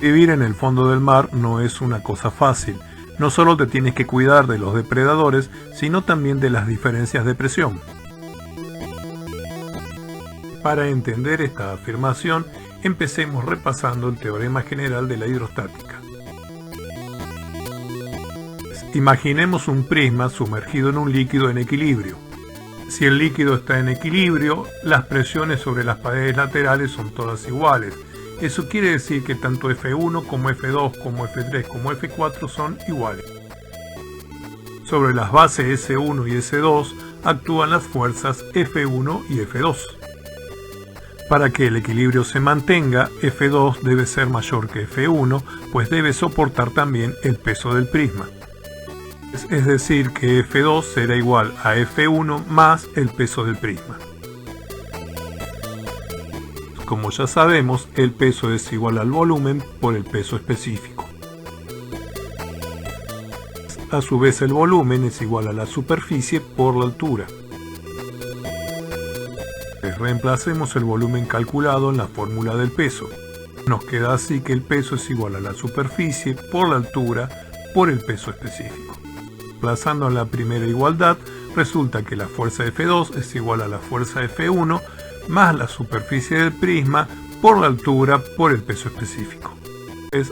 Vivir en el fondo del mar no es una cosa fácil. No solo te tienes que cuidar de los depredadores, sino también de las diferencias de presión. Para entender esta afirmación, empecemos repasando el teorema general de la hidrostática. Imaginemos un prisma sumergido en un líquido en equilibrio. Si el líquido está en equilibrio, las presiones sobre las paredes laterales son todas iguales. Eso quiere decir que tanto F1 como F2 como F3 como F4 son iguales. Sobre las bases S1 y S2 actúan las fuerzas F1 y F2. Para que el equilibrio se mantenga, F2 debe ser mayor que F1, pues debe soportar también el peso del prisma. Es decir, que F2 será igual a F1 más el peso del prisma. Como ya sabemos, el peso es igual al volumen por el peso específico. A su vez, el volumen es igual a la superficie por la altura. Reemplacemos el volumen calculado en la fórmula del peso. Nos queda así que el peso es igual a la superficie por la altura por el peso específico. Reemplazando la primera igualdad, resulta que la fuerza F2 es igual a la fuerza F1 más la superficie del prisma por la altura por el peso específico.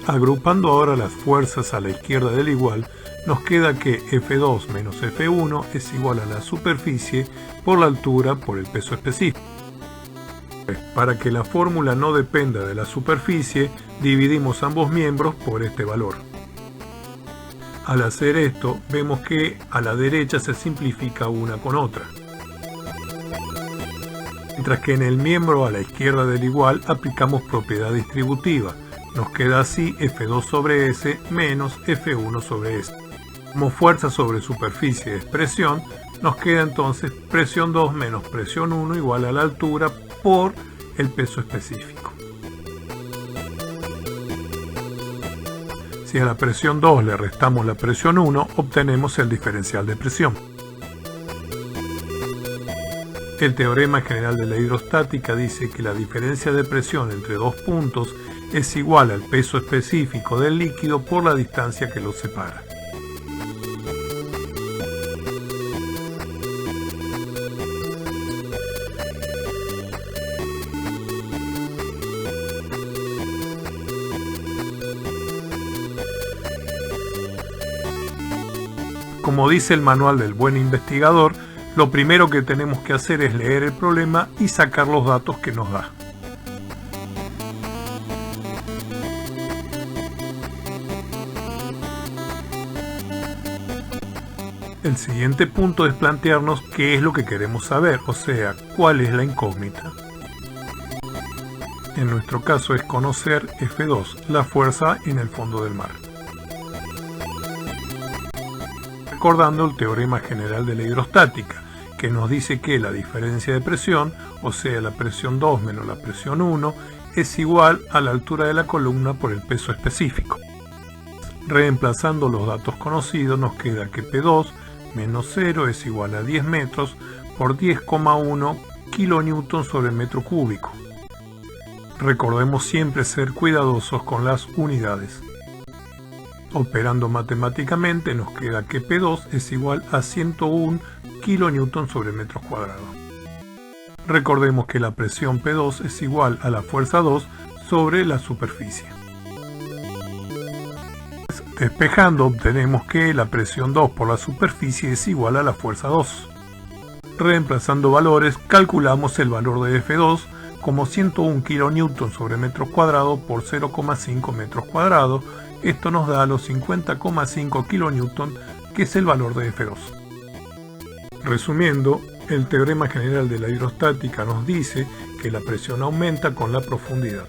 Agrupando ahora las fuerzas a la izquierda del igual, nos queda que F2 menos F1 es igual a la superficie por la altura por el peso específico. Para que la fórmula no dependa de la superficie, dividimos ambos miembros por este valor. Al hacer esto, vemos que a la derecha se simplifica una con otra. Mientras que en el miembro a la izquierda del igual aplicamos propiedad distributiva. Nos queda así F2 sobre S menos F1 sobre S. Como fuerza sobre superficie es presión, nos queda entonces presión 2 menos presión 1 igual a la altura por el peso específico. Si a la presión 2 le restamos la presión 1, obtenemos el diferencial de presión. El teorema general de la hidrostática dice que la diferencia de presión entre dos puntos es igual al peso específico del líquido por la distancia que los separa. Como dice el manual del buen investigador, lo primero que tenemos que hacer es leer el problema y sacar los datos que nos da. El siguiente punto es plantearnos qué es lo que queremos saber, o sea, cuál es la incógnita. En nuestro caso es conocer F2, la fuerza en el fondo del mar. Recordando el teorema general de la hidrostática, que nos dice que la diferencia de presión, o sea la presión 2 menos la presión 1, es igual a la altura de la columna por el peso específico. Reemplazando los datos conocidos, nos queda que P2 menos 0 es igual a 10 metros por 10,1 kN sobre metro cúbico. Recordemos siempre ser cuidadosos con las unidades. Operando matemáticamente nos queda que P2 es igual a 101 kN sobre metros cuadrados. Recordemos que la presión P2 es igual a la fuerza 2 sobre la superficie. Despejando obtenemos que la presión 2 por la superficie es igual a la fuerza 2. Reemplazando valores, calculamos el valor de F2 como 101 kN sobre metros cuadrados por 0,5 metros cuadrados. Esto nos da los 50,5 kN, que es el valor de F2. Resumiendo, el teorema general de la hidrostática nos dice que la presión aumenta con la profundidad.